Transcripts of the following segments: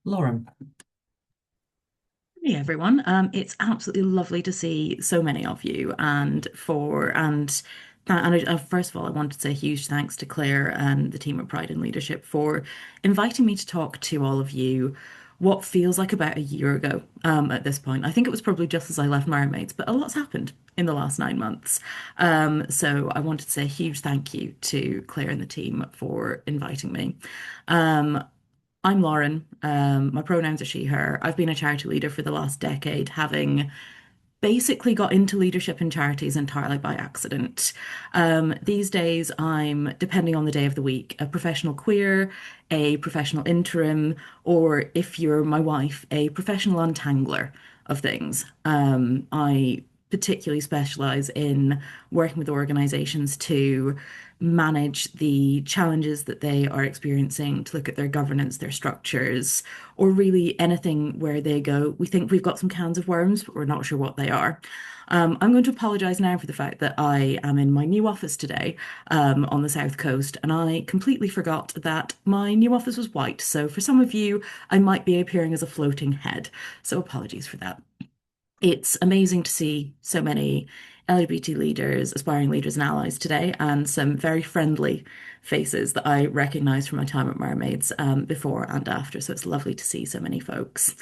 Lauren. Hey everyone. It's absolutely lovely to see so many of you first of all I wanted to say a huge thanks to Claire and the team at Pride in Leadership for inviting me to talk to all of you what feels like about a year ago at this point. I think it was probably just as I left Mermaids, but a lot's happened in the last 9 months. So I wanted to say a huge thank you to Claire and the team for inviting me. Um, I'm Lauren. My pronouns are she, her. I've been a charity leader for the last decade, having basically got into leadership in charities entirely by accident. These days, I'm, depending on the day of the week, a professional queer, a professional interim, or if you're my wife, a professional untangler of things. I particularly specialize in working with organizations to manage the challenges that they are experiencing, to look at their governance, their structures, or really anything where they go, we think we've got some cans of worms, but we're not sure what they are. I'm going to apologise now for the fact that I am in my new office today, on the South Coast, and I completely forgot that my new office was white. So for some of you, I might be appearing as a floating head. So apologies for that. It's amazing to see so many LGBT leaders, aspiring leaders, and allies today, and some very friendly faces that I recognise from my time at Mermaids, before and after. So it's lovely to see so many folks.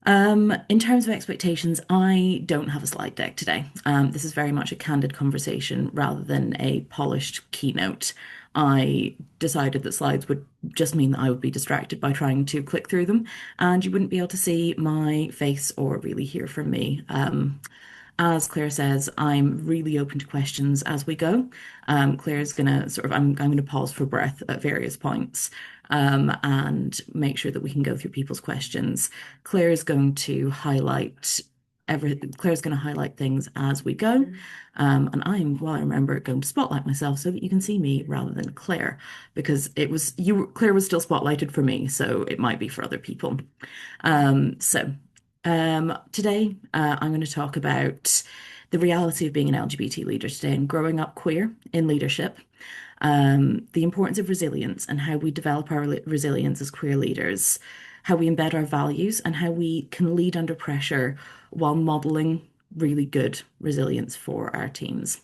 In terms of expectations, I don't have a slide deck today. This is very much a candid conversation rather than a polished keynote. I decided that slides would just mean that I would be distracted by trying to click through them, and you wouldn't be able to see my face or really hear from me. As Claire says, I'm really open to questions as we go. Claire's gonna I'm gonna pause for breath at various points, and make sure that we can go through people's questions. Claire's going to highlight Claire's going to highlight things as we go. And I'm, while I remember, going to spotlight myself so that you can see me rather than Claire, because Claire was still spotlighted for me, so it might be for other people. Today, I'm going to talk about the reality of being an LGBT leader today and growing up queer in leadership, the importance of resilience and how we develop our resilience as queer leaders, how we embed our values, and how we can lead under pressure while modeling really good resilience for our teams.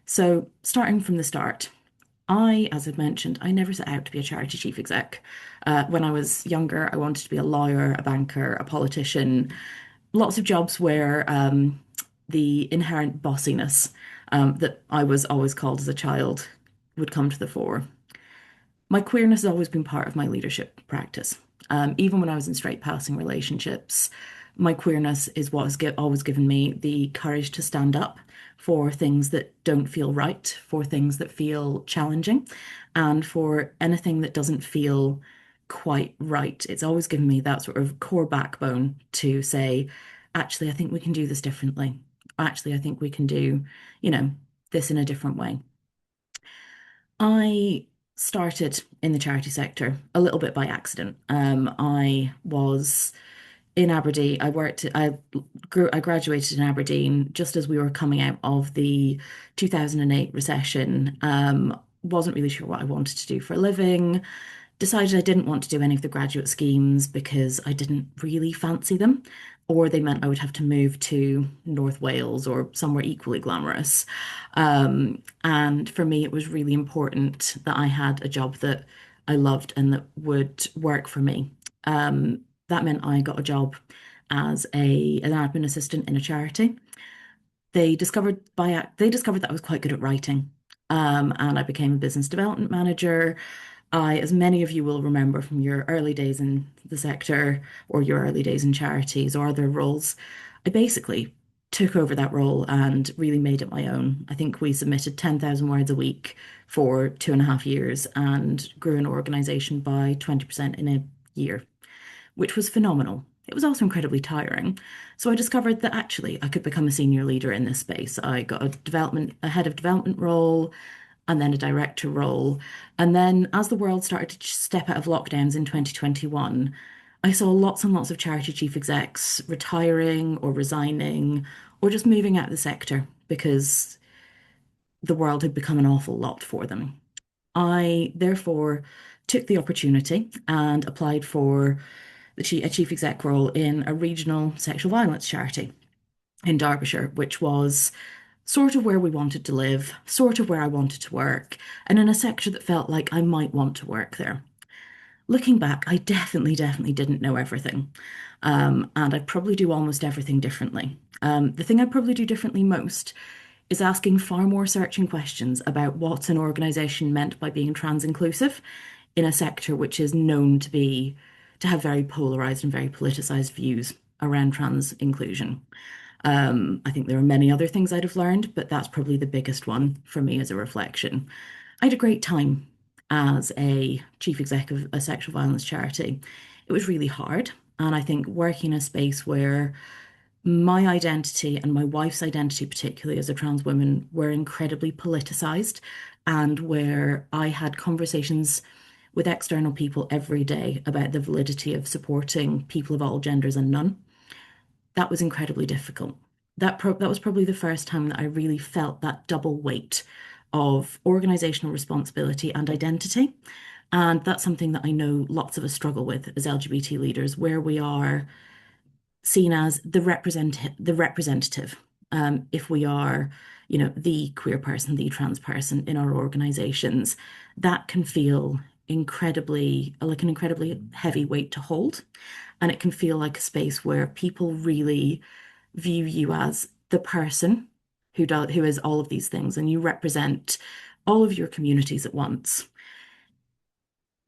So, starting from the start, as I've mentioned, I never set out to be a charity chief exec. When I was younger, I wanted to be a lawyer, a banker, a politician, lots of jobs where the inherent bossiness that I was always called as a child would come to the fore. My queerness has always been part of my leadership practice. Even when I was in straight passing relationships, my queerness is what has always given me the courage to stand up for things that don't feel right, for things that feel challenging, and for anything that doesn't feel quite right. It's always given me that sort of core backbone to say, actually, I think we can do this differently. Actually, I think we can do, you know, this in a different way. I started in the charity sector a little bit by accident. I was in Aberdeen. I graduated in Aberdeen just as we were coming out of the 2008 recession. Wasn't really sure what I wanted to do for a living. Decided I didn't want to do any of the graduate schemes because I didn't really fancy them, or they meant I would have to move to North Wales or somewhere equally glamorous. And for me, it was really important that I had a job that I loved and that would work for me. That meant I got a job as an admin assistant in a charity. They discovered that I was quite good at writing. And I became a business development manager. As many of you will remember from your early days in the sector or your early days in charities or other roles, I basically took over that role and really made it my own. I think we submitted 10,000 words a week for 2.5 years and grew an organization by 20% in a year, which was phenomenal. It was also incredibly tiring. So I discovered that actually I could become a senior leader in this space. I got a head of development role, and then a director role. And then as the world started to step out of lockdowns in 2021, I saw lots and lots of charity chief execs retiring or resigning or just moving out of the sector because the world had become an awful lot for them. I therefore took the opportunity and applied for a chief exec role in a regional sexual violence charity in Derbyshire, which was sort of where we wanted to live, sort of where I wanted to work, and in a sector that felt like I might want to work there. Looking back, I definitely didn't know everything. And I probably do almost everything differently. The thing I probably do differently most is asking far more searching questions about what an organisation meant by being trans inclusive in a sector which is known to have very polarised and very politicised views around trans inclusion. I think there are many other things I'd have learned, but that's probably the biggest one for me as a reflection. I had a great time as a chief exec of a sexual violence charity. It was really hard. And I think working in a space where my identity and my wife's identity, particularly as a trans woman, were incredibly politicized, and where I had conversations with external people every day about the validity of supporting people of all genders and none. That was incredibly difficult. That was probably the first time that I really felt that double weight of organizational responsibility and identity. And that's something that I know lots of us struggle with as LGBT leaders, where we are seen as the representative. If we are, the queer person, the trans person in our organizations, that can feel incredibly like an incredibly heavy weight to hold. And it can feel like a space where people really view you as the person who is all of these things, and you represent all of your communities at once.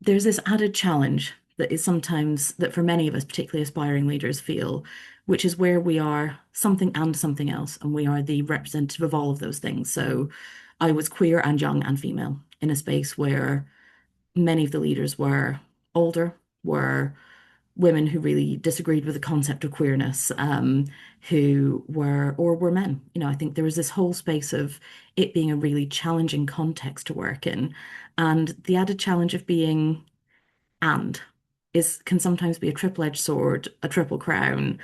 There's this added challenge that is sometimes that for many of us, particularly aspiring leaders, feel, which is where we are something and something else, and we are the representative of all of those things. So I was queer and young and female in a space where many of the leaders were older, were women who really disagreed with the concept of queerness, who were men. I think there was this whole space of it being a really challenging context to work in, and the added challenge of being and is can sometimes be a triple-edged sword, a triple crown,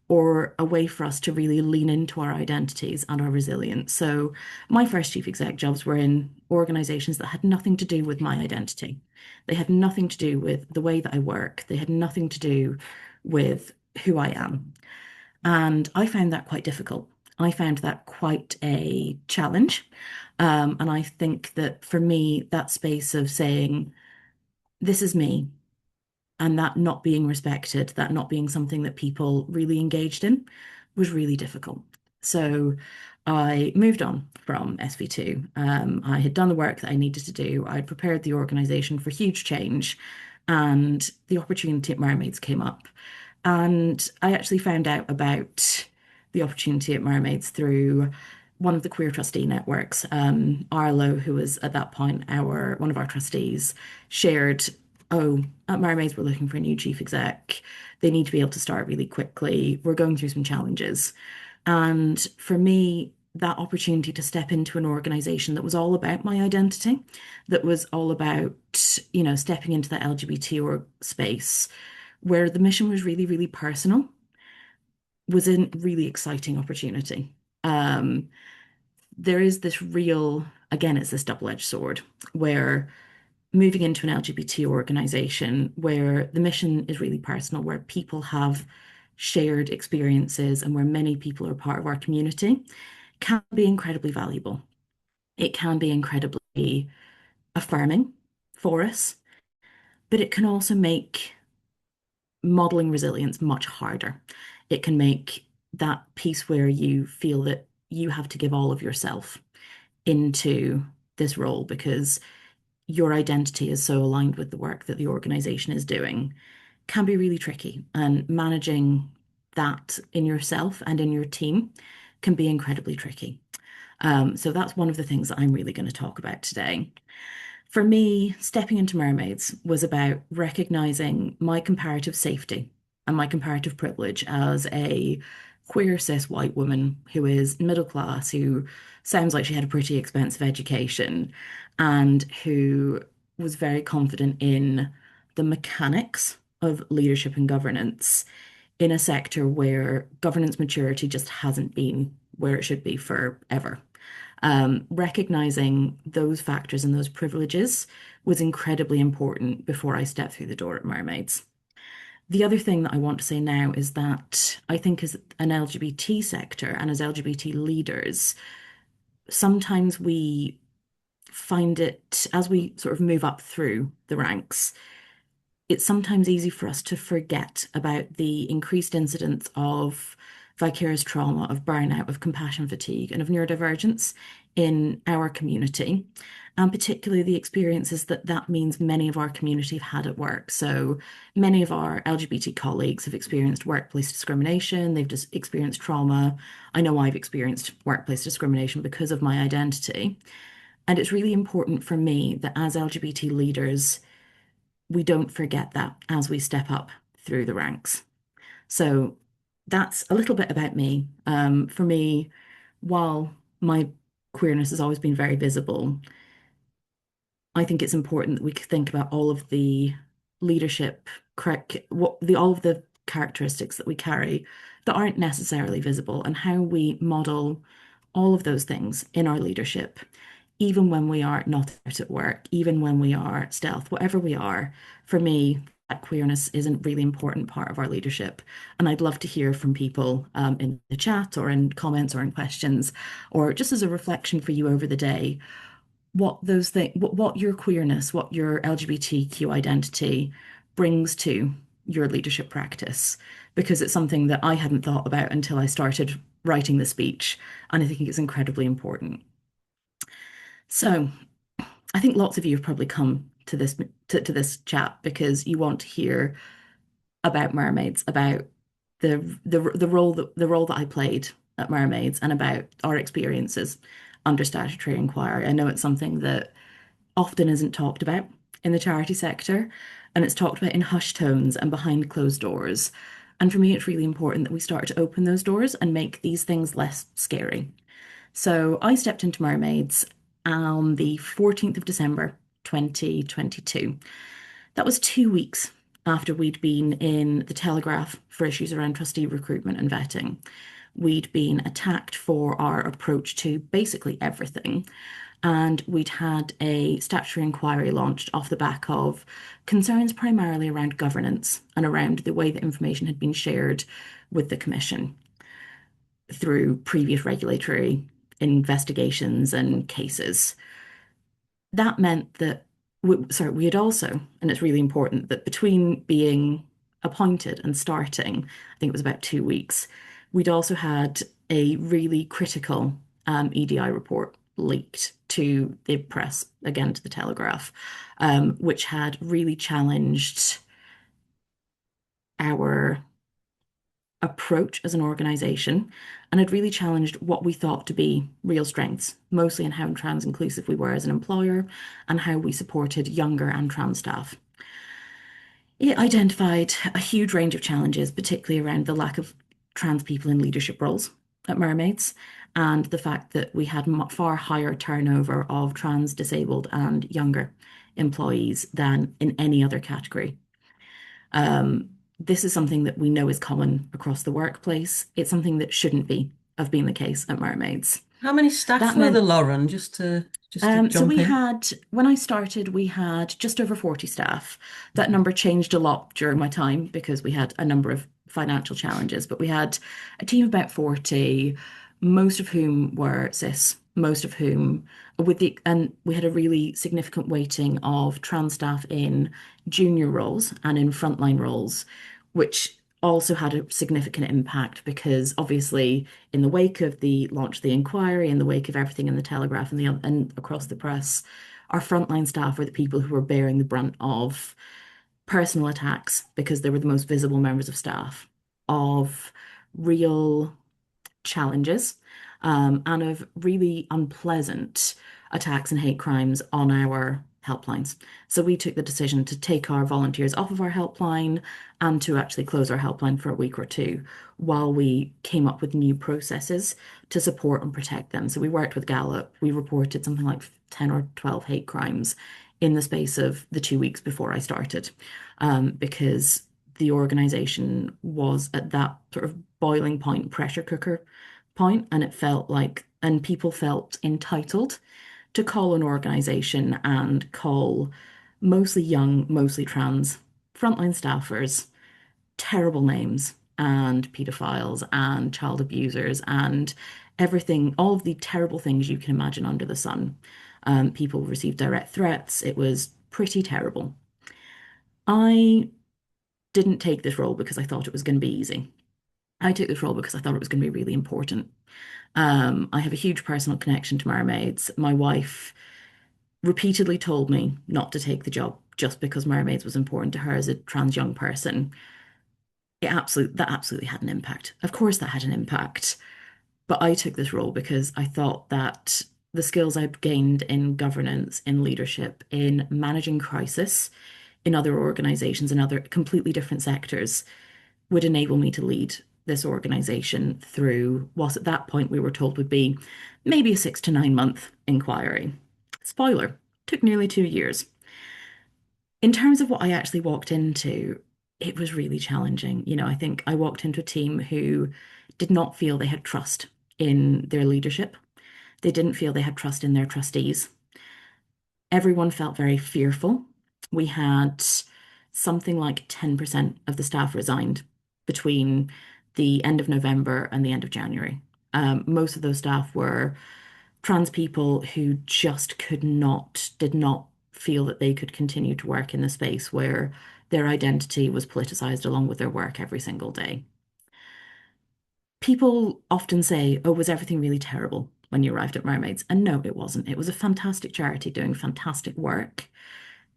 or a way for us to really lean into our identities and our resilience. So my first chief exec jobs were in organizations that had nothing to do with my identity. They had nothing to do with the way that I work. They had nothing to do with who I am. And I found that quite difficult. I found that quite a challenge. And I think that for me, that space of saying, this is me, and that not being respected, that not being something that people really engaged in was really difficult. So I moved on from SV2. I had done the work that I needed to do. I'd prepared the organization for huge change, and the opportunity at Mermaids came up. And I actually found out about the opportunity at Mermaids through one of the queer trustee networks. Arlo, who was at that point one of our trustees, shared, oh, at Mermaids, we're looking for a new chief exec. They need to be able to start really quickly. We're going through some challenges. And for me, that opportunity to step into an organization that was all about my identity, that was all about, stepping into that LGBT or space where the mission was really, really personal, was a really exciting opportunity. There is this real, again, it's this double-edged sword where moving into an LGBT organization where the mission is really personal, where people have shared experiences and where many people are part of our community can be incredibly valuable. It can be incredibly affirming for us, but it can also make modeling resilience much harder. It can make that piece where you feel that you have to give all of yourself into this role because your identity is so aligned with the work that the organization is doing can be really tricky. And managing that in yourself and in your team can be incredibly tricky. So that's one of the things that I'm really going to talk about today. For me, stepping into Mermaids was about recognizing my comparative safety and my comparative privilege as a queer cis white woman who is middle class, who sounds like she had a pretty expensive education, and who was very confident in the mechanics of leadership and governance in a sector where governance maturity just hasn't been where it should be forever. Recognizing those factors and those privileges was incredibly important before I stepped through the door at Mermaids. The other thing that I want to say now is that I think as an LGBT sector and as LGBT leaders, sometimes we find it as we sort of move up through the ranks, it's sometimes easy for us to forget about the increased incidence of vicarious trauma, of burnout, of compassion fatigue, and of neurodivergence in our community, and particularly the experiences that that means many of our community have had at work. So many of our LGBT colleagues have experienced workplace discrimination, they've just experienced trauma. I know I've experienced workplace discrimination because of my identity. And it's really important for me that as LGBT leaders, we don't forget that as we step up through the ranks. So that's a little bit about me. For me, while my queerness has always been very visible, I think it's important that we think about all of the leadership, all of the characteristics that we carry that aren't necessarily visible, and how we model all of those things in our leadership, even when we are not out at work, even when we are stealth, whatever we are. For me, that queerness is a really important part of our leadership. And I'd love to hear from people in the chat or in comments or in questions, or just as a reflection for you over the day, what those things, what your queerness, what your LGBTQ identity brings to your leadership practice, because it's something that I hadn't thought about until I started writing the speech, and I think it's incredibly important. So I think lots of you have probably come to this chat because you want to hear about mermaids, about the role that I played at Mermaids, and about our experiences under statutory inquiry. I know it's something that often isn't talked about in the charity sector, and it's talked about in hushed tones and behind closed doors. And for me, it's really important that we start to open those doors and make these things less scary. So I stepped into Mermaids on the 14th of December, 2022. That was 2 weeks after we'd been in the Telegraph for issues around trustee recruitment and vetting. We'd been attacked for our approach to basically everything. And we'd had a statutory inquiry launched off the back of concerns primarily around governance and around the way that information had been shared with the Commission through previous regulatory investigations and cases. That meant that we had also, and it's really important that between being appointed and starting, I think it was about 2 weeks, we'd also had a really critical EDI report leaked to the press, again to the Telegraph, which had really challenged our approach as an organisation, and had really challenged what we thought to be real strengths, mostly in how trans inclusive we were as an employer and how we supported younger and trans staff. It identified a huge range of challenges, particularly around the lack of trans people in leadership roles at Mermaids, and the fact that we had far higher turnover of trans, disabled, and younger employees than in any other category. This is something that we know is common across the workplace. It's something that shouldn't have been the case at Mermaids. How many staff That were there, meant Lauren? Just to so jump we in. had, when I started, we had just over 40 staff. That number changed a lot during my time because we had a number of financial challenges, but we had a team of about 40, most of whom were cis, most of whom and we had a really significant weighting of trans staff in junior roles and in frontline roles, which also had a significant impact because obviously in the wake of the launch of the inquiry, in the wake of everything in the Telegraph and across the press, our frontline staff were the people who were bearing the brunt of personal attacks because they were the most visible members of staff, of real challenges, and of really unpleasant attacks and hate crimes on our helplines. So we took the decision to take our volunteers off of our helpline and to actually close our helpline for a week or two while we came up with new processes to support and protect them. So we worked with Gallup. We reported something like 10 or 12 hate crimes in the space of the 2 weeks before I started, because the organization was at that sort of boiling point, pressure cooker point, and it felt like and people felt entitled to call an organization and call mostly young, mostly trans frontline staffers terrible names and pedophiles and child abusers and everything, all of the terrible things you can imagine under the sun. People received direct threats. It was pretty terrible. I didn't take this role because I thought it was going to be easy. I took this role because I thought it was going to be really important. I have a huge personal connection to mermaids. My wife repeatedly told me not to take the job just because mermaids was important to her as a trans young person. That absolutely had an impact. Of course, that had an impact. But I took this role because I thought that the skills I'd gained in governance, in leadership, in managing crisis in other organizations in other completely different sectors would enable me to lead this organization through what at that point we were told would be maybe a 6 to 9 month inquiry. Spoiler, took nearly 2 years. In terms of what I actually walked into, it was really challenging. I think I walked into a team who did not feel they had trust in their leadership. They didn't feel they had trust in their trustees. Everyone felt very fearful. We had something like 10% of the staff resigned between the end of November and the end of January. Most of those staff were trans people who just did not feel that they could continue to work in the space where their identity was politicized along with their work every single day. People often say, "Oh, was everything really terrible when you arrived at Mermaids?" And no, it wasn't. It was a fantastic charity doing fantastic work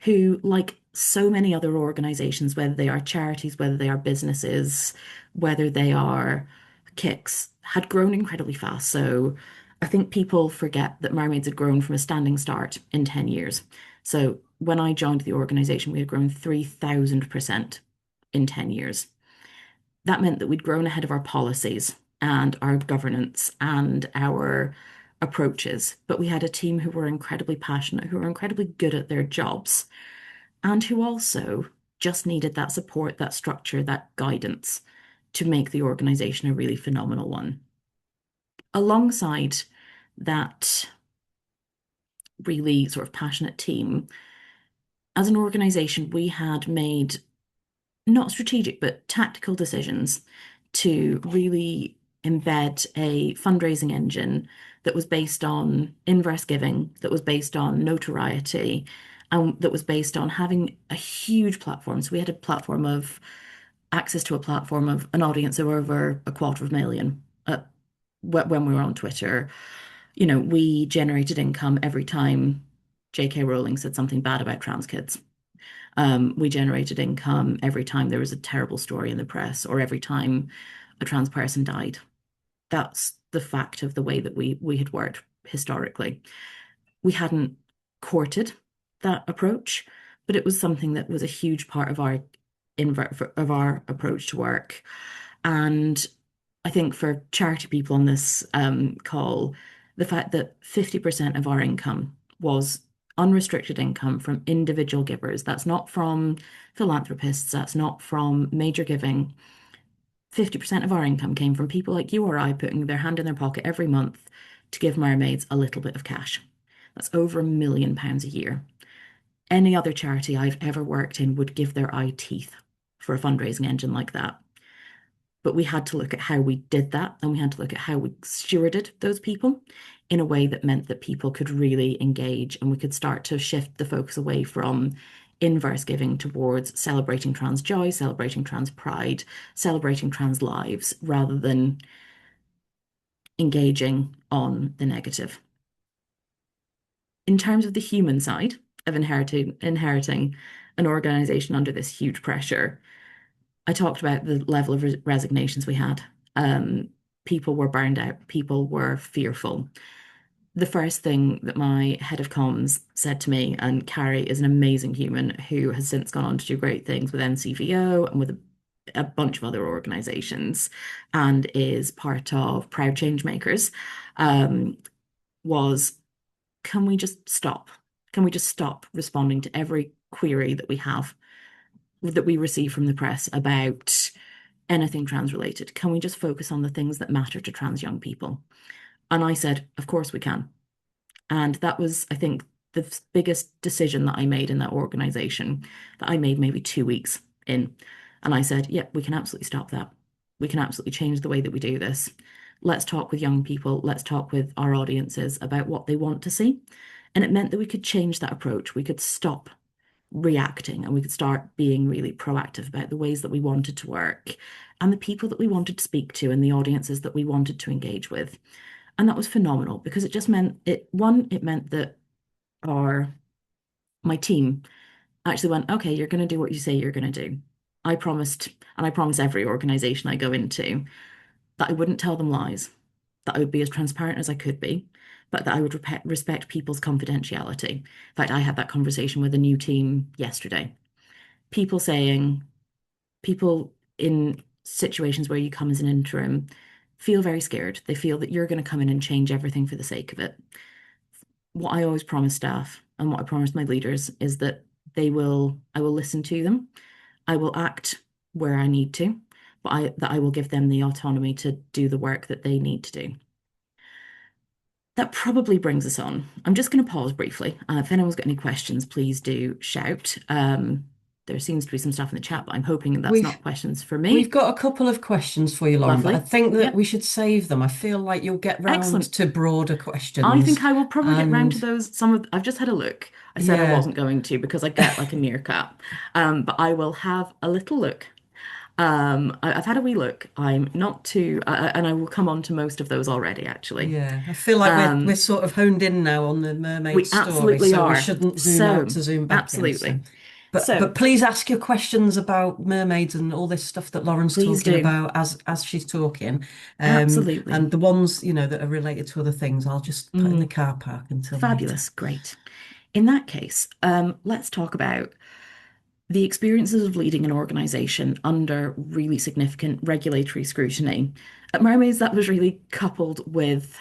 who, like so many other organizations, whether they are charities, whether they are businesses, whether they are kicks, had grown incredibly fast. So I think people forget that Mermaids had grown from a standing start in 10 years. So when I joined the organization, we had grown 3,000% in 10 years. That meant that we'd grown ahead of our policies and our governance and our approaches. But we had a team who were incredibly passionate, who were incredibly good at their jobs, and who also just needed that support, that structure, that guidance to make the organization a really phenomenal one. Alongside that really sort of passionate team, as an organization, we had made not strategic, but tactical decisions to really embed a fundraising engine that was based on inverse giving, that was based on notoriety, and that was based on having a huge platform. So we had a platform of access to a platform of an audience of over 250,000 when we were on Twitter. We generated income every time J.K. Rowling said something bad about trans kids. We generated income every time there was a terrible story in the press or every time a trans person died. That's the fact of the way that we had worked historically. We hadn't courted that approach, but it was something that was a huge part of our approach to work. And I think for charity people on this call, the fact that 50% of our income was unrestricted income from individual givers, that's not from philanthropists, that's not from major giving. 50% of our income came from people like you or I putting their hand in their pocket every month to give mermaids a little bit of cash. That's over £1 million a year. Any other charity I've ever worked in would give their eye teeth for a fundraising engine like that. But we had to look at how we did that, and we had to look at how we stewarded those people in a way that meant that people could really engage, and we could start to shift the focus away from inverse giving towards celebrating trans joy, celebrating trans pride, celebrating trans lives, rather than engaging on the negative. In terms of the human side of inheriting an organization under this huge pressure, I talked about the level of resignations we had. People were burned out, people were fearful. The first thing that my head of comms said to me, and Carrie is an amazing human who has since gone on to do great things with NCVO and with a bunch of other organizations and is part of Proud Changemakers, was, can we just stop? Can we just stop responding to every query that we receive from the press about anything trans related? Can we just focus on the things that matter to trans young people? And I said, of course we can. And that was, I think, the biggest decision that I made in that organization that I made maybe 2 weeks in. And I said, yeah, we can absolutely stop that. We can absolutely change the way that we do this. Let's talk with young people. Let's talk with our audiences about what they want to see. And it meant that we could change that approach. We could stop reacting and we could start being really proactive about the ways that we wanted to work and the people that we wanted to speak to and the audiences that we wanted to engage with. And that was phenomenal because it just meant it meant that our my team actually went, okay, you're going to do what you say you're going to do. I promised, and I promise every organization I go into that I wouldn't tell them lies, that I would be as transparent as I could be, but that I would respect people's confidentiality. In fact, I had that conversation with a new team yesterday. People saying, people in situations where you come as an interim feel very scared. They feel that you're going to come in and change everything for the sake of it. What I always promise staff and what I promise my leaders is that I will listen to them. I will act where I need to, but that I will give them the autonomy to do the work that they need to do. That probably brings us on. I'm just going to pause briefly. If anyone's got any questions, please do shout. There seems to be some stuff in the chat, but I'm hoping that's We've not questions for we've me. got a couple of questions for you, Lauren, but I Lovely. think that we Yep. should save them. I feel like you'll get round Excellent. to broader I questions. think I will probably get round to And those. I've just had a look. I said I yeah, wasn't going to because I get like a meerkat. But I will have a little look. I've had a wee look. I'm not too, and I will come on to most of those already, actually. yeah. I feel like we're Um, sort of honed in now on the mermaid we story, absolutely so we are. shouldn't zoom out So, to zoom back in. So absolutely. but So, please ask your questions about mermaids and all this stuff that Lauren's please talking do. about as she's talking. Absolutely. And the ones, that are related to other things, I'll just put in the Mm, car park until later. fabulous. Great. In that case, let's talk about the experiences of leading an organization under really significant regulatory scrutiny. At Mermaids, that was really coupled with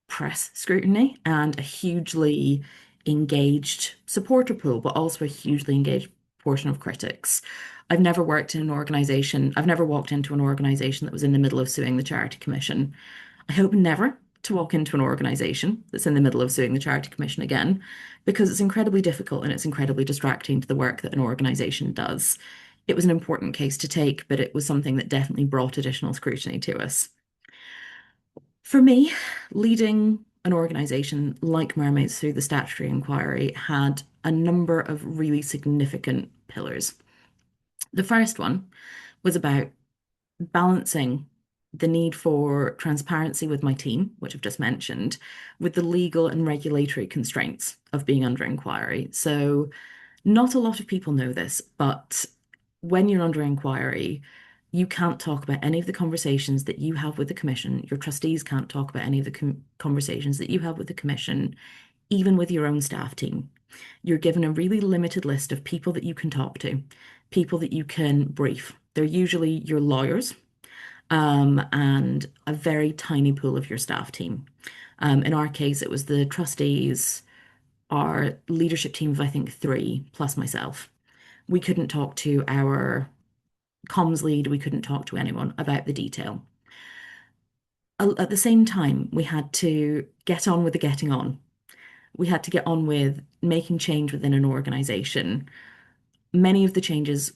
press scrutiny and a hugely engaged supporter pool, but also a hugely engaged portion of critics. I've never walked into an organization that was in the middle of suing the Charity Commission. I hope never to walk into an organization that's in the middle of suing the Charity Commission again, because it's incredibly difficult and it's incredibly distracting to the work that an organization does. It was an important case to take, but it was something that definitely brought additional scrutiny to us. For me, leading an organization like Mermaids through the statutory inquiry had a number of really significant pillars. The first one was about balancing the need for transparency with my team, which I've just mentioned, with the legal and regulatory constraints of being under inquiry. So, not a lot of people know this, but when you're under inquiry, you can't talk about any of the conversations that you have with the Commission. Your trustees can't talk about any of the conversations that you have with the Commission, even with your own staff team. You're given a really limited list of people that you can talk to, people that you can brief. They're usually your lawyers, and a very tiny pool of your staff team. In our case, it was the trustees, our leadership team of, I think, three, plus myself. We couldn't talk to our comms lead, we couldn't talk to anyone about the detail. At the same time, we had to get on with the getting on. We had to get on with making change within an organization. Many of the changes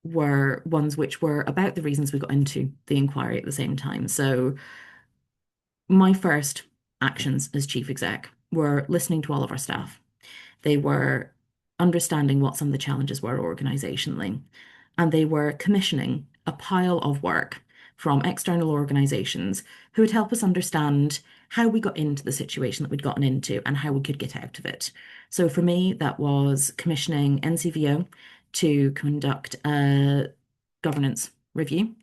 were ones which were about the reasons we got into the inquiry at the same time. So my first actions as chief exec were listening to all of our staff. They were understanding what some of the challenges were organizationally, and they were commissioning a pile of work from external organizations who would help us understand how we got into the situation that we'd gotten into and how we could get out of it. So for me, that was commissioning NCVO to conduct a governance review,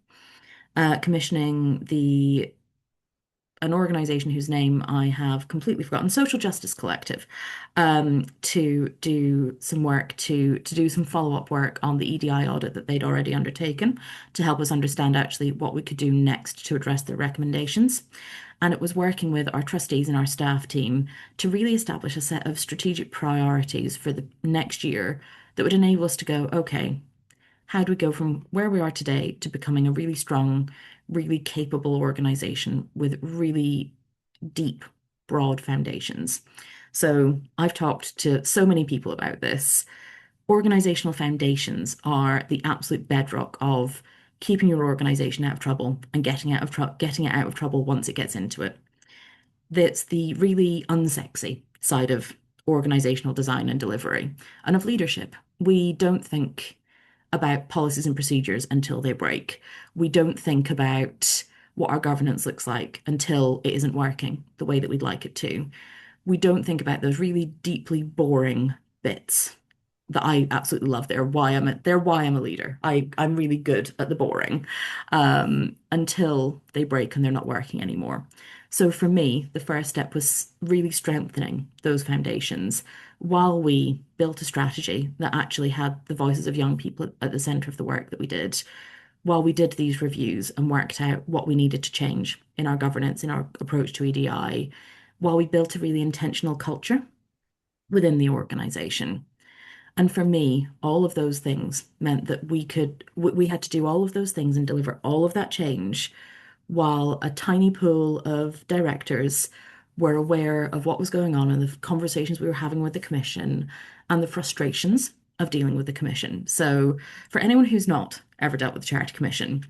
commissioning the an organization whose name I have completely forgotten, Social Justice Collective, to do some work to do some follow-up work on the EDI audit that they'd already undertaken to help us understand actually what we could do next to address their recommendations. And it was working with our trustees and our staff team to really establish a set of strategic priorities for the next year that would enable us to go, okay, how do we go from where we are today to becoming a really strong, really capable organization with really deep, broad foundations. So I've talked to so many people about this. Organizational foundations are the absolute bedrock of keeping your organization out of trouble and getting it out of trouble once it gets into it. That's the really unsexy side of organizational design and delivery and of leadership. We don't think about policies and procedures until they break. We don't think about what our governance looks like until it isn't working the way that we'd like it to. We don't think about those really deeply boring bits that I absolutely love. They're why I'm a leader. I'm really good at the boring until they break and they're not working anymore. So for me, the first step was really strengthening those foundations while we built a strategy that actually had the voices of young people at the center of the work that we did, while we did these reviews and worked out what we needed to change in our governance, in our approach to EDI, while we built a really intentional culture within the organization. And for me, all of those things meant that we had to do all of those things and deliver all of that change while a tiny pool of directors were aware of what was going on and the conversations we were having with the commission and the frustrations of dealing with the commission. So, for anyone who's not ever dealt with the Charity Commission,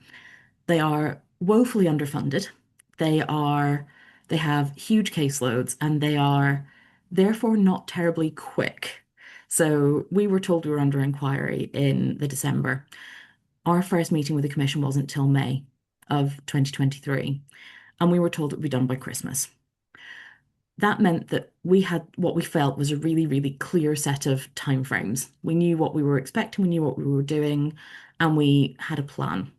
they are woefully underfunded. They are, they have huge caseloads and they are therefore not terribly quick. So we were told we were under inquiry in the December. Our first meeting with the Commission wasn't till May of 2023, and we were told it would be done by Christmas. That meant that we had what we felt was a really, really clear set of timeframes. We knew what we were expecting, we knew what we were doing, and we had a plan.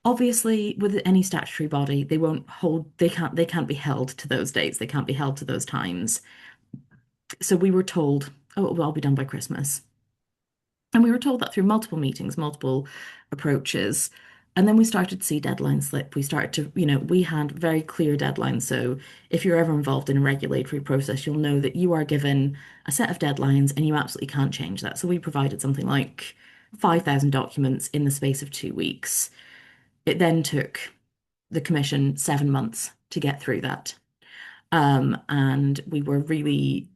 Obviously, with any statutory body, they can't be held to those dates, they can't be held to those times. So we were told, oh, it will all be done by Christmas. And we were told that through multiple meetings, multiple approaches. And then we started to see deadlines slip. We started to, we had very clear deadlines. So if you're ever involved in a regulatory process, you'll know that you are given a set of deadlines and you absolutely can't change that. So we provided something like 5,000 documents in the space of 2 weeks. It then took the Commission 7 months to get through that. And we were really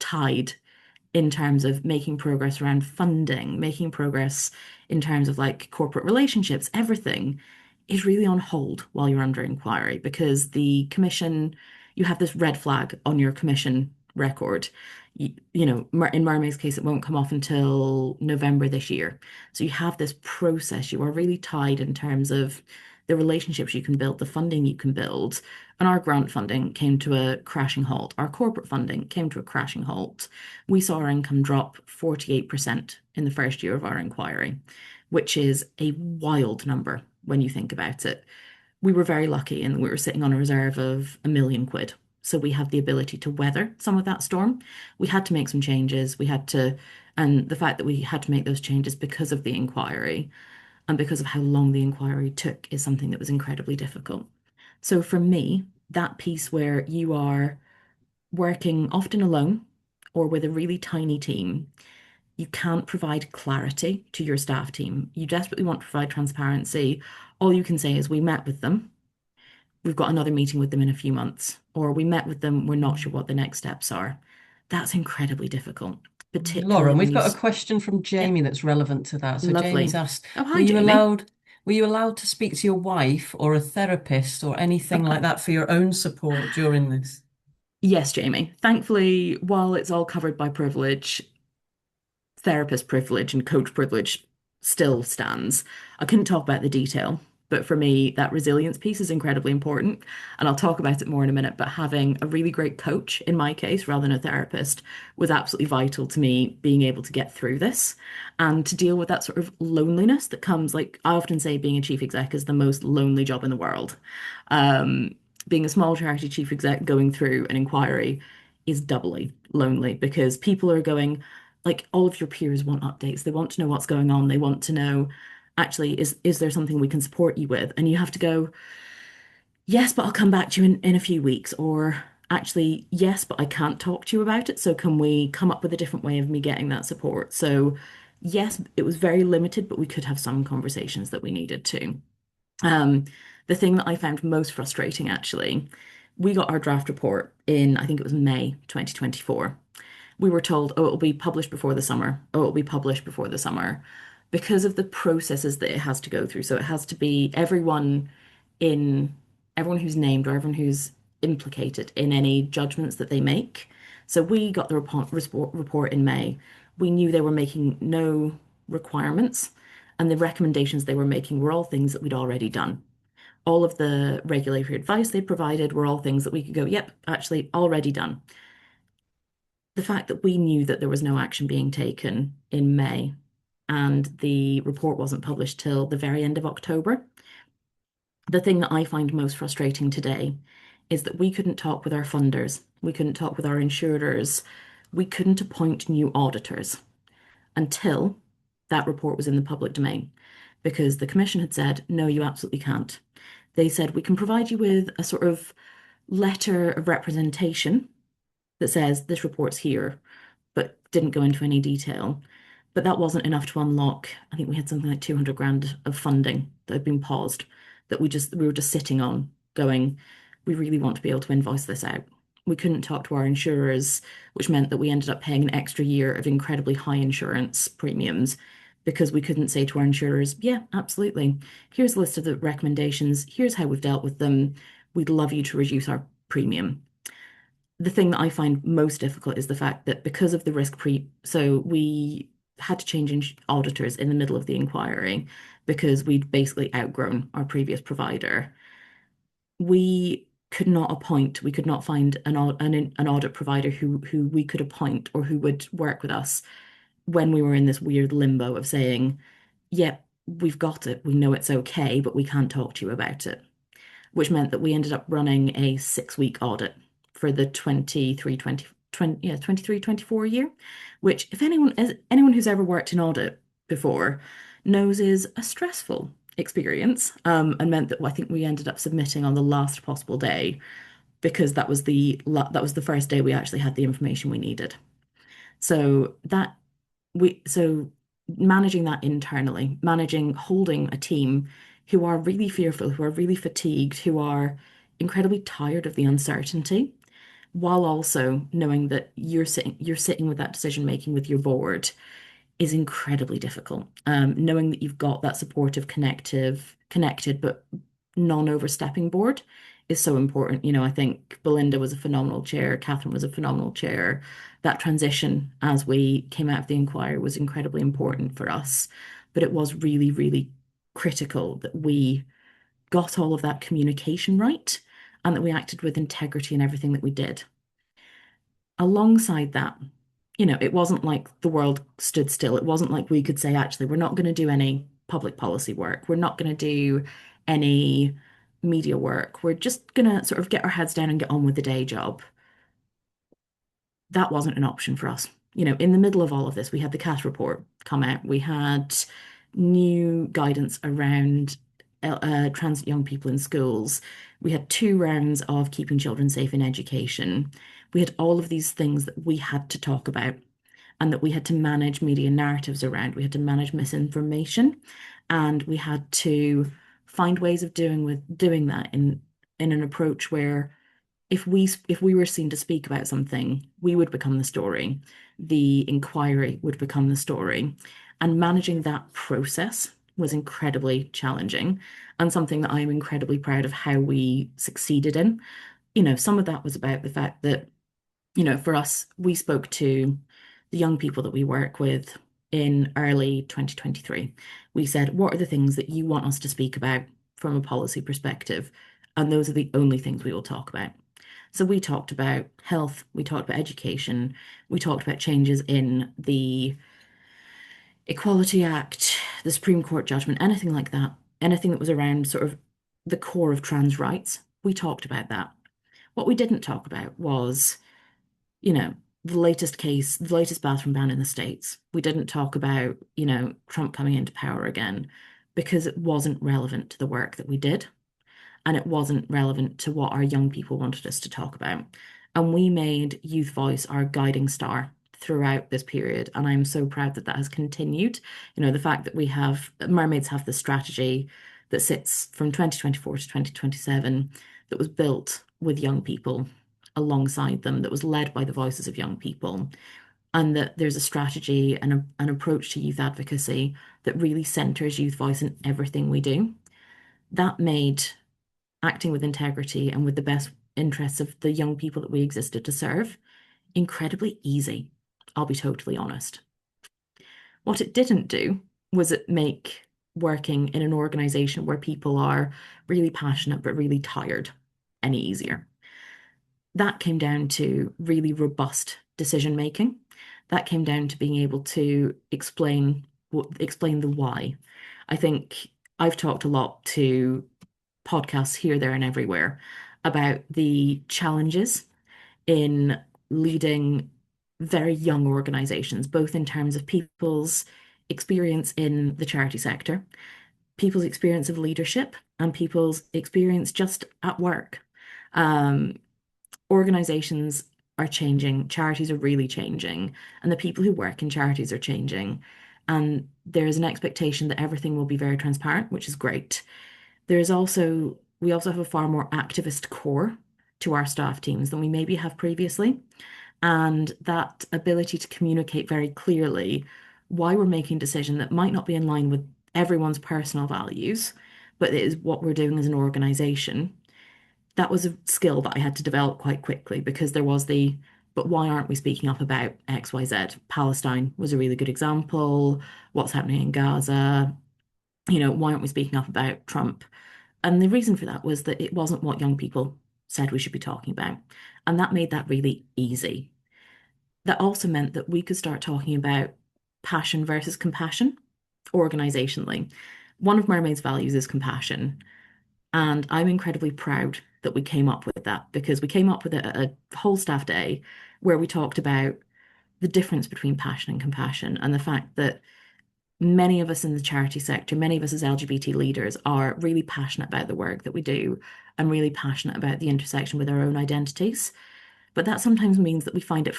tied in terms of making progress around funding, making progress in terms of corporate relationships, everything is really on hold while you're under inquiry because the commission, you have this red flag on your commission record. In Mermaid's case, it won't come off until November this year. So you have this process. You are really tied in terms of the relationships you can build, the funding you can build. And our grant funding came to a crashing halt. Our corporate funding came to a crashing halt. We saw our income drop 48% in the first year of our inquiry, which is a wild number when you think about it. We were very lucky and we were sitting on a reserve of £1 million. So we have the ability to weather some of that storm. We had to make some changes. And the fact that we had to make those changes because of the inquiry and because of how long the inquiry took is something that was incredibly difficult. So for me, that piece where you are working often alone or with a really tiny team, you can't provide clarity to your staff team. You desperately want to provide transparency. All you can say is, we met with them. We've got another meeting with them in a few months. Or we met with them. We're not sure what the next steps are. That's incredibly difficult, particularly Lauren, when we've you, got a question from yeah, Jamie that's relevant to that. So Jamie's lovely. asked, Oh, were hi, you Jamie. allowed were you allowed to speak to your wife or a therapist or anything like that for your own support during this? Yes, Jamie. Thankfully, while it's all covered by privilege, therapist privilege and coach privilege still stands. I couldn't talk about the detail, but for me, that resilience piece is incredibly important. And I'll talk about it more in a minute. But having a really great coach, in my case, rather than a therapist, was absolutely vital to me being able to get through this and to deal with that sort of loneliness that comes. Like I often say, being a chief exec is the most lonely job in the world. Being a small charity chief exec going through an inquiry is doubly lonely because people are going, all of your peers want updates. They want to know what's going on. They want to know, actually, is there something we can support you with? And you have to go, yes, but I'll come back to you in a few weeks. Or actually, yes, but I can't talk to you about it. So can we come up with a different way of me getting that support? So yes, it was very limited, but we could have some conversations that we needed to. Um, the thing that I found most frustrating, actually, we got our draft report in, I think it was May 2024. We were told, oh, it'll be published before the summer. Oh, it'll be published before the summer because of the processes that it has to go through. So it has to be in everyone who's named or everyone who's implicated in any judgments that they make. So we got the report in May. We knew they were making no requirements, and the recommendations they were making were all things that we'd already done. All of the regulatory advice they provided were all things that we could go, yep, actually already done. The fact that we knew that there was no action being taken in May and the report wasn't published till the very end of October, the thing that I find most frustrating today is that we couldn't talk with our funders, we couldn't talk with our insurers, we couldn't appoint new auditors until that report was in the public domain because the Commission had said, no, you absolutely can't. They said, we can provide you with a sort of letter of representation that says this report's here, but didn't go into any detail. But that wasn't enough to unlock. I think we had something like 200 grand of funding that had been paused that we were just sitting on, going, we really want to be able to invoice this out. We couldn't talk to our insurers, which meant that we ended up paying an extra year of incredibly high insurance premiums because we couldn't say to our insurers, yeah, absolutely. Here's a list of the recommendations. Here's how we've dealt with them. We'd love you to reduce our premium. The thing that I find most difficult is the fact that because of the so we had to change auditors in the middle of the inquiry because we'd basically outgrown our previous provider. We could not find an audit provider who we could appoint or who would work with us when we were in this weird limbo of saying, yep, we've got it, we know it's okay, but we can't talk to you about it, which meant that we ended up running a 6 week audit for the 23-24 year, which if anyone who's ever worked in audit before knows is a stressful experience, and meant that I think we ended up submitting on the last possible day because that was the first day we actually had the information we needed. So so managing that internally, managing holding a team who are really fearful, who are really fatigued, who are incredibly tired of the uncertainty, while also knowing that you're sitting with that decision making with your board is incredibly difficult. Knowing that you've got that supportive, connected but non-overstepping board is so important. I think Belinda was a phenomenal chair, Catherine was a phenomenal chair. That transition as we came out of the inquiry was incredibly important for us, but it was really, really critical that we got all of that communication right and that we acted with integrity in everything that we did. Alongside that, it wasn't like the world stood still. It wasn't like we could say, actually, we're not going to do any public policy work. We're not going to do any media work. We're just going to sort of get our heads down and get on with the day job. That wasn't an option for us. In the middle of all of this, we had the CAS report come out. We had new guidance around trans young people in schools. We had 2 rounds of keeping children safe in education. We had all of these things that we had to talk about and that we had to manage media narratives around. We had to manage misinformation, and we had to find ways of doing that in an approach where if we were seen to speak about something, we would become the story. The inquiry would become the story. And managing that process was incredibly challenging and something that I'm incredibly proud of how we succeeded in. Some of that was about the fact that, for us, we spoke to the young people that we work with in early 2023. We said, what are the things that you want us to speak about from a policy perspective? And those are the only things we will talk about. So we talked about health, we talked about education, we talked about changes in the Equality Act, the Supreme Court judgment, anything like that, anything that was around sort of the core of trans rights. We talked about that. What we didn't talk about was, you know, the latest bathroom ban in the States. We didn't talk about, Trump coming into power again because it wasn't relevant to the work that we did and it wasn't relevant to what our young people wanted us to talk about. And we made Youth Voice our guiding star throughout this period. And I'm so proud that that has continued. The fact that Mermaids have the strategy that sits from 2024 to 2027 that was built with young people alongside them, that was led by the voices of young people, and that there's a strategy and an approach to youth advocacy that really centers youth voice in everything we do. That made acting with integrity and with the best interests of the young people that we existed to serve incredibly easy. I'll be totally honest. What it didn't do was it make working in an organization where people are really passionate but really tired any easier. That came down to really robust decision making. That came down to being able to explain the why. I think I've talked a lot to podcasts here, there, and everywhere about the challenges in leading very young organizations, both in terms of people's experience in the charity sector, people's experience of leadership, and people's experience just at work. Um, Organizations are changing, charities are really changing, and the people who work in charities are changing. And there is an expectation that everything will be very transparent, which is great. We also have a far more activist core to our staff teams than we maybe have previously. And that ability to communicate very clearly why we're making a decision that might not be in line with everyone's personal values, but it is what we're doing as an organization. That was a skill that I had to develop quite quickly because there was but why aren't we speaking up about XYZ? Palestine was a really good example. What's happening in Gaza? Why aren't we speaking up about Trump? And the reason for that was that it wasn't what young people said we should be talking about. And that made that really easy. That also meant that we could start talking about passion versus compassion organizationally. One of Mermaid's values is compassion. And I'm incredibly proud that we came up with that because we came up with a whole staff day where we talked about the difference between passion and compassion and the fact that many of us in the charity sector, many of us as LGBT leaders are really passionate about the work that we do and really passionate about the intersection with our own identities. But that sometimes means that we find it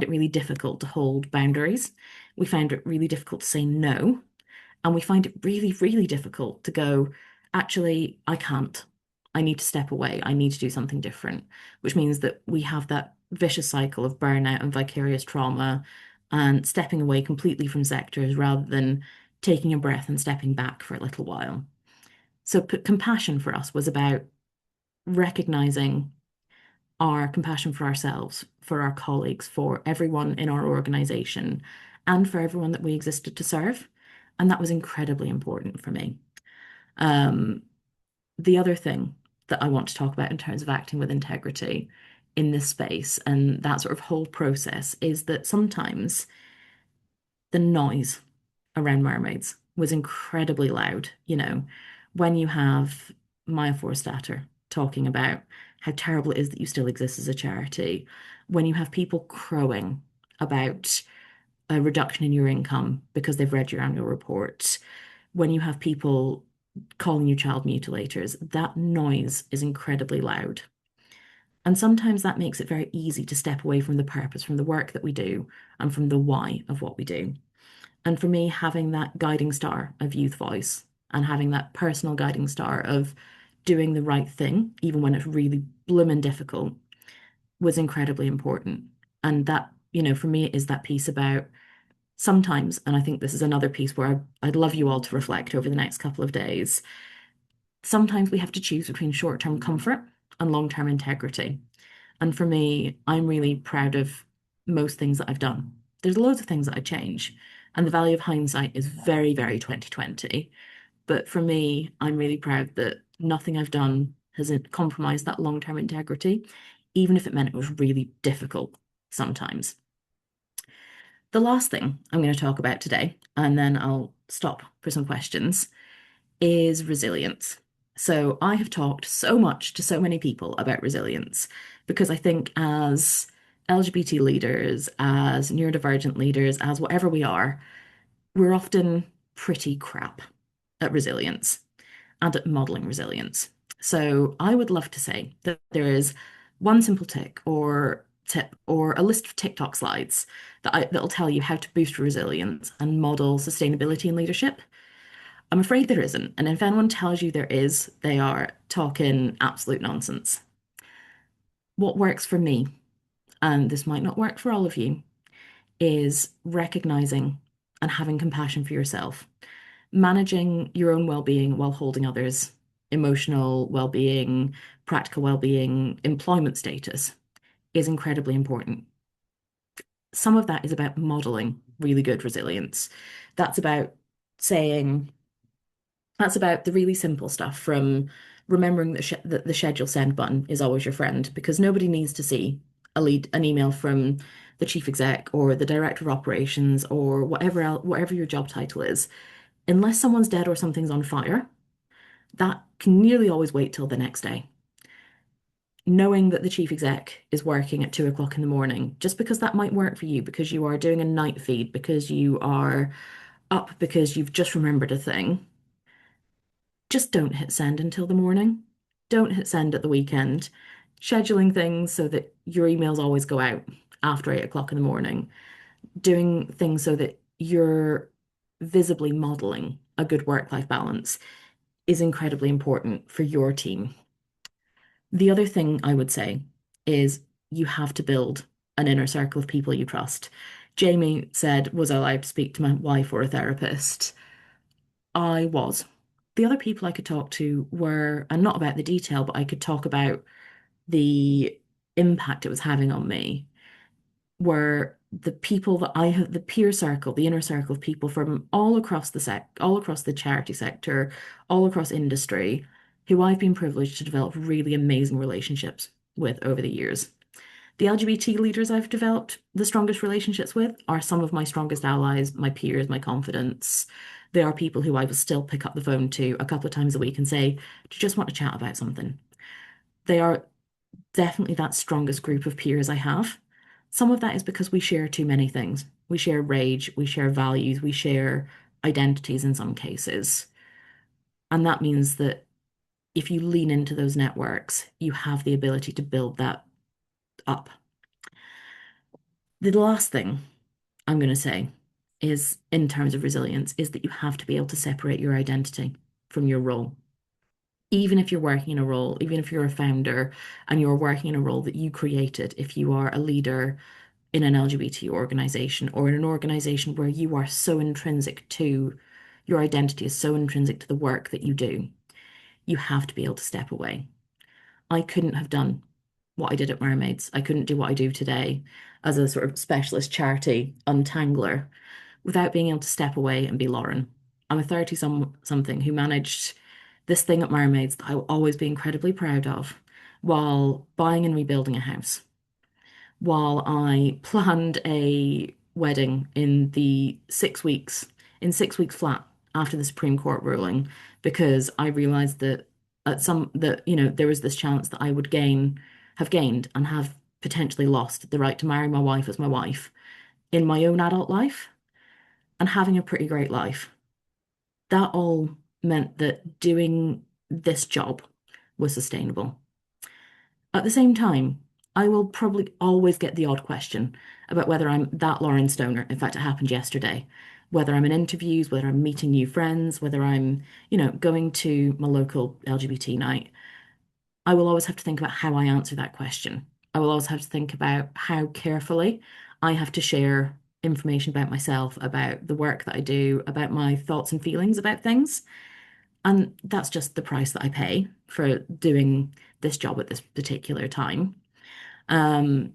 really difficult to hold boundaries. We find it really difficult to say no. And we find it really, really difficult to go, actually, I can't. I need to step away. I need to do something different, which means that we have that vicious cycle of burnout and vicarious trauma and stepping away completely from sectors rather than taking a breath and stepping back for a little while. So, compassion for us was about recognizing our compassion for ourselves, for our colleagues, for everyone in our organization, and for everyone that we existed to serve. And that was incredibly important for me. Um, the other thing that I want to talk about in terms of acting with integrity in this space and that sort of whole process is that sometimes the noise around mermaids was incredibly loud. When you have Maya Forstater talking about how terrible it is that you still exist as a charity, when you have people crowing about a reduction in your income because they've read your annual report, when you have people calling you child mutilators, that noise is incredibly loud. And sometimes that makes it very easy to step away from the purpose, from the work that we do, and from the why of what we do. And for me, having that guiding star of youth voice and having that personal guiding star of doing the right thing, even when it's really bloomin' difficult, was incredibly important. And that, for me, is that piece about sometimes, and I think this is another piece where I'd love you all to reflect over the next couple of days. Sometimes we have to choose between short-term comfort and long-term integrity. And for me, I'm really proud of most things that I've done. There's loads of things that I change, and the value of hindsight is very, very 2020. But for me, I'm really proud that nothing I've done has compromised that long-term integrity, even if it meant it was really difficult sometimes. The last thing I'm going to talk about today, and then I'll stop for some questions, is resilience. So I have talked so much to so many people about resilience because I think as LGBT leaders, as neurodivergent leaders, as whatever we are, we're often pretty crap at resilience and at modeling resilience. So I would love to say that there is one simple tip or a list of TikTok slides that'll tell you how to boost resilience and model sustainability in leadership. I'm afraid there isn't. And if anyone tells you there is, they are talking absolute nonsense. What works for me, and this might not work for all of you, is recognizing and having compassion for yourself, managing your own well-being while holding others, emotional well-being, practical well-being, employment status is incredibly important. Some of that is about modeling really good resilience. That's about saying, that's about the really simple stuff from remembering that the schedule send button is always your friend because nobody needs to see an email from the chief exec or the director of operations or whatever your job title is. Unless someone's dead or something's on fire, that can nearly always wait till the next day. Knowing that the chief exec is working at 2 o'clock in the morning, just because that might work for you, because you are doing a night feed, because you are up, because you've just remembered a thing, just don't hit send until the morning. Don't hit send at the weekend. Scheduling things so that your emails always go out after 8 o'clock in the morning. Doing things so that you're visibly modeling a good work-life balance is incredibly important for your team. The other thing I would say is you have to build an inner circle of people you trust. Jamie said, was I allowed to speak to my wife or a therapist? I was. The other people I could talk to were, and not about the detail, but I could talk about the impact it was having on me, were the people that I have, the peer circle, the inner circle of people from all across the charity sector, all across industry, who I've been privileged to develop really amazing relationships with over the years. The LGBT leaders I've developed the strongest relationships with are some of my strongest allies, my peers, my confidants. They are people who I will still pick up the phone to a couple of times a week and say, do you just want to chat about something? They are definitely that strongest group of peers I have. Some of that is because we share too many things. We share rage, we share values, we share identities in some cases. And that means that if you lean into those networks, you have the ability to build that up. The last thing I'm going to say is, in terms of resilience, is that you have to be able to separate your identity from your role. Even if you're working in a role, even if you're a founder and you're working in a role that you created, if you are a leader in an LGBT organization or in an organization where you are so intrinsic to your identity is so intrinsic to the work that you do, you have to be able to step away. I couldn't have done what I did at Mermaids. I couldn't do what I do today as a sort of specialist charity untangler without being able to step away and be Lauren. I'm a 30 something who managed this thing at Mermaids that I will always be incredibly proud of while buying and rebuilding a house, while I planned a wedding in 6 weeks flat after the Supreme Court ruling, because I realized that there was this chance that I would have gained and have potentially lost the right to marry my wife as my wife in my own adult life and having a pretty great life. That all meant that doing this job was sustainable. At the same time, I will probably always get the odd question about whether I'm that Lauren Stoner. In fact, it happened yesterday. Whether I'm in interviews, whether I'm meeting new friends, whether I'm, going to my local LGBT night, I will always have to think about how I answer that question. I will always have to think about how carefully I have to share information about myself, about the work that I do, about my thoughts and feelings about things. And that's just the price that I pay for doing this job at this particular time. Um,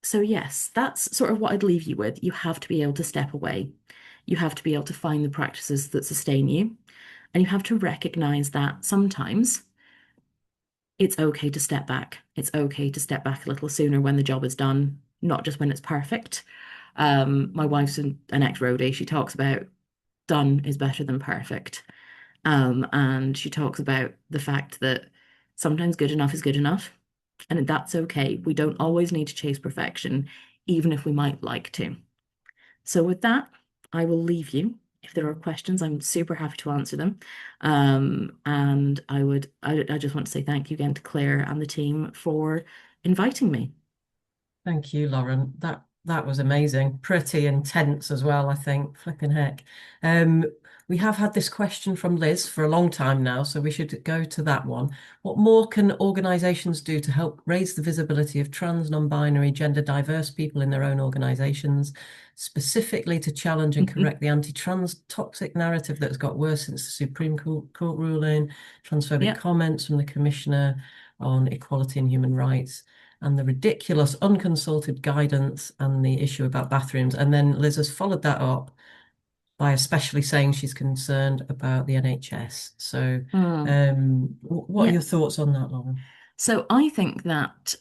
so yes, that's sort of what I'd leave you with. You have to be able to step away. You have to be able to find the practices that sustain you. And you have to recognize that sometimes it's okay to step back. It's okay to step back a little sooner when the job is done, not just when it's perfect. My wife's an ex-roadie. She talks about done is better than perfect. And she talks about the fact that sometimes good enough is good enough, and that's okay. We don't always need to chase perfection, even if we might like to. So with that, I will leave you. If there are questions, I'm super happy to answer them. And I just want to say thank you again to Claire and the team for inviting me. Thank you, Lauren. That was amazing. Pretty intense as well, I think. Flipping heck. Um, we have had this question from Liz for a long time now, so we should go to that one. What more can organisations do to help raise the visibility of trans, non-binary, gender diverse people in their own organisations, specifically to challenge and correct the anti-trans toxic narrative that has got worse since the Supreme Court ruling, transphobic Yeah. comments from the Commissioner on Equality and Human Rights, and the ridiculous unconsulted guidance and the issue about bathrooms. And then Liz has followed that up by especially saying she's concerned about the NHS. So, Mm. what are Yeah. your thoughts on that, Lauren? So I think that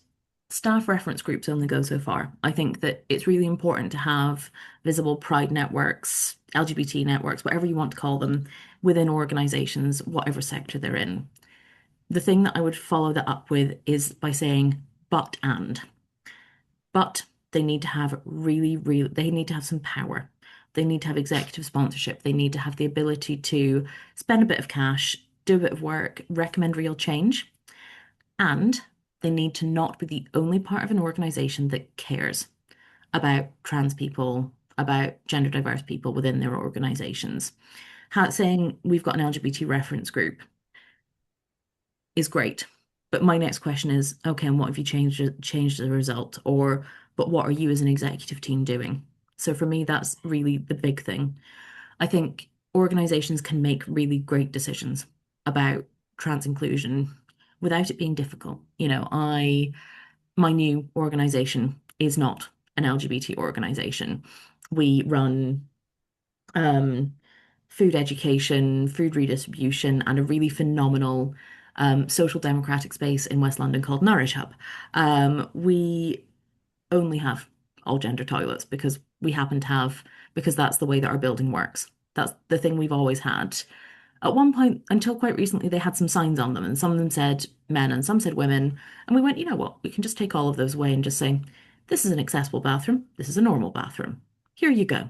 staff reference groups only go so far. I think that it's really important to have visible pride networks, LGBT networks, whatever you want to call them, within organizations, whatever sector they're in. The thing that I would follow that up with is by saying, but they need to have they need to have some power. They need to have executive sponsorship. They need to have the ability to spend a bit of cash, do a bit of work, recommend real change. And they need to not be the only part of an organization that cares about trans people, about gender diverse people within their organizations. Saying we've got an LGBT reference group is great. But my next question is, okay, and what have you changed as a result? Or, but what are you as an executive team doing? So for me, that's really the big thing. I think organizations can make really great decisions about trans inclusion without it being difficult. My new organization is not an LGBT organization. We run um, food education, food redistribution, and a really phenomenal social democratic space in West London called Nourish Hub. We only have all gender toilets because because that's the way that our building works. That's the thing we've always had. At one point, until quite recently, they had some signs on them, and some of them said men and some said women. And we went, you know what? We can just take all of those away and just say, this is an accessible bathroom. This is a normal bathroom. Here you go.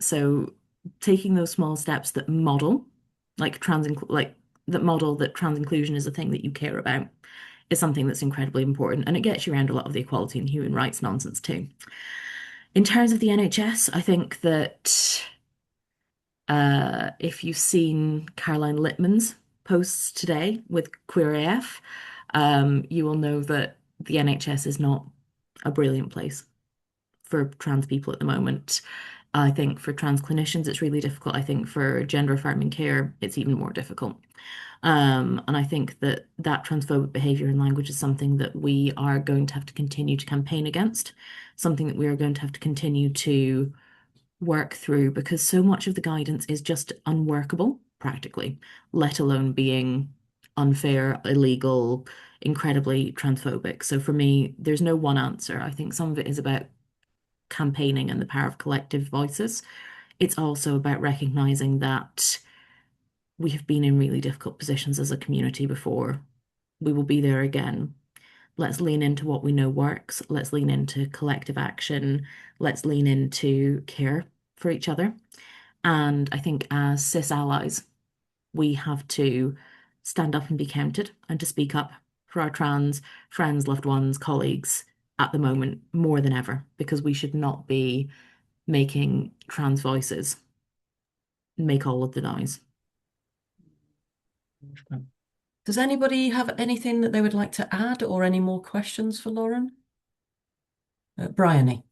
So taking those small steps that model, like that model that trans inclusion is a thing that you care about, is something that's incredibly important, and it gets you around a lot of the equality and human rights nonsense too. In terms of the NHS, I think that if you've seen Caroline Littman's posts today with Queer AF, you will know that the NHS is not a brilliant place for trans people at the moment. I think for trans clinicians, it's really difficult. I think for gender affirming care, it's even more difficult. And I think that transphobic behavior and language is something that we are going to have to continue to campaign against, something that we are going to have to continue to work through because so much of the guidance is just unworkable practically, let alone being unfair, illegal, incredibly transphobic. So for me, there's no one answer. I think some of it is about campaigning and the power of collective voices. It's also about recognizing that we have been in really difficult positions as a community before. We will be there again. Let's lean into what we know works. Let's lean into collective action. Let's lean into care for each other. And I think as cis allies, we have to stand up and be counted and to speak up for our trans friends, loved ones, colleagues at the moment more than ever, because we should not be making trans voices make all of the noise. Does anybody have anything that they would like to add or any more questions for Lauren? Bryony.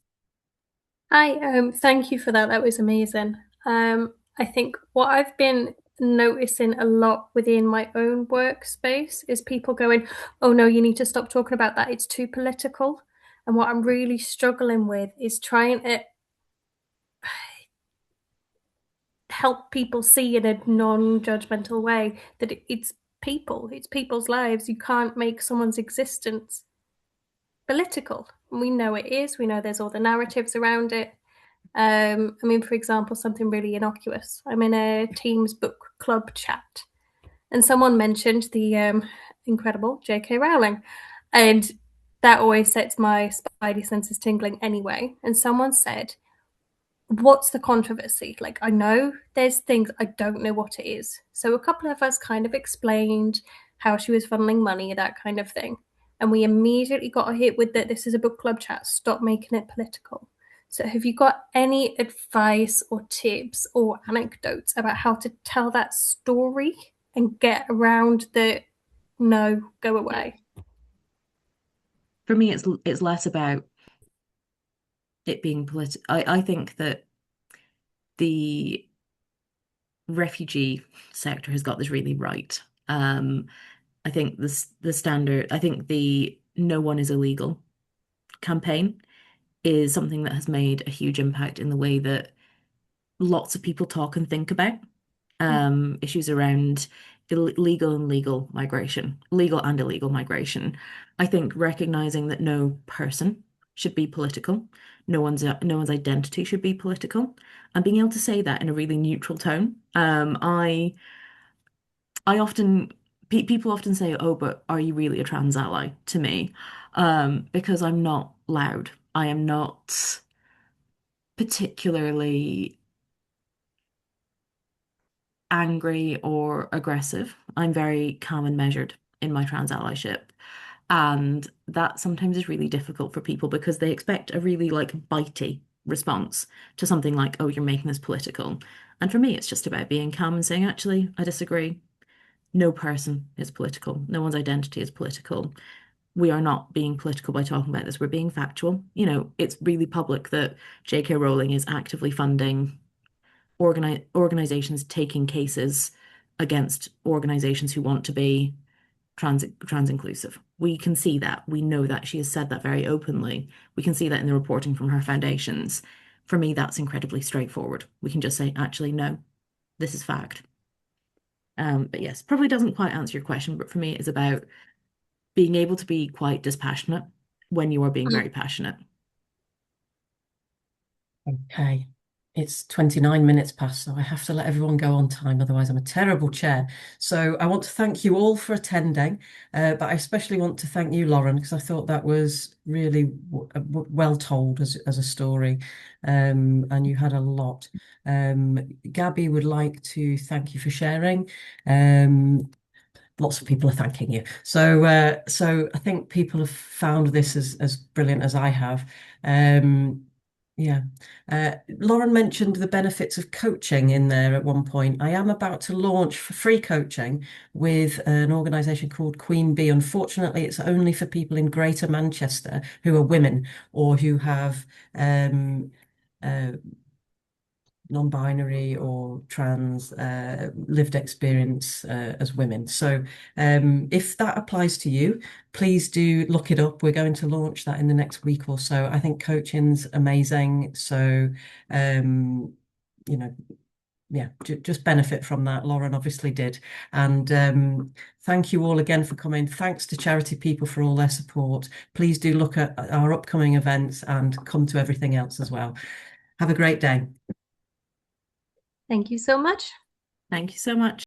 Hi, thank you for that. That was amazing. I think what I've been noticing a lot within my own workspace is people going, "Oh no, you need to stop talking about that. It's too political." And what I'm really struggling with is trying to help people see in a non-judgmental way that it's people's lives. You can't make someone's existence political. We know it is. We know there's all the narratives around it. I mean, for example, something really innocuous. I'm in a Teams book club chat, and someone mentioned the incredible J.K. Rowling, and that always sets my spidey senses tingling anyway. And someone said, "What's the controversy?" Like, I know there's things, I don't know what it is. So a couple of us kind of explained how she was funneling money, that kind of thing. And we immediately got hit with that this is a book club chat, stop making it political. So have you got any advice or tips or anecdotes about how to tell that story and get around the no, go away? For me, it's less about it being political. I think that the refugee sector has got this really right. I think the standard, I think the no one is illegal campaign is something that has made a huge impact in the way that lots of people talk and think about issues around illegal and legal migration, legal and illegal migration. I think recognizing that no person should be political, no one's identity should be political, and being able to say that in a really neutral tone. I often people often say, "Oh, but are you really a trans ally?" to me, because I'm not loud. I am not particularly angry or aggressive. I'm very calm and measured in my trans allyship. And that sometimes is really difficult for people because they expect a really like bitey response to something like, oh, you're making this political. And for me, it's just about being calm and saying, actually, I disagree. No person is political. No one's identity is political. We are not being political by talking about this. We're being factual. It's really public that J.K. Rowling is actively funding organizations taking cases against organizations who want to be trans inclusive. We can see that. We know that she has said that very openly. We can see that in the reporting from her foundations. For me, that's incredibly straightforward. We can just say, actually, no, this is fact. But yes, probably doesn't quite answer your question, but for me, it's about being able to be quite dispassionate when you are being very passionate. Okay. It's 29 minutes past, so I have to let everyone go on time, otherwise I'm a terrible chair. So I want to thank you all for attending, but I especially want to thank you, Lauren, because I thought that was really well told as a story, and you had a lot. Gabby would like to thank you for sharing. Lots of people are thanking you. So I think people have found this as brilliant as I have. Yeah. Lauren mentioned the benefits of coaching in there at one point. I am about to launch for free coaching with an organisation called Queen Bee. Unfortunately, it's only for people in Greater Manchester who are women or who have uh, non-binary or trans lived experience as women. So if that applies to you, please do look it up. We're going to launch that in the next week or so. I think coaching's amazing. So yeah, just benefit from that. Lauren obviously did. And thank you all again for coming. Thanks to Charity People for all their support. Please do look at our upcoming events and come to everything else as well. Have a great day. Thank you so much. Thank you so much.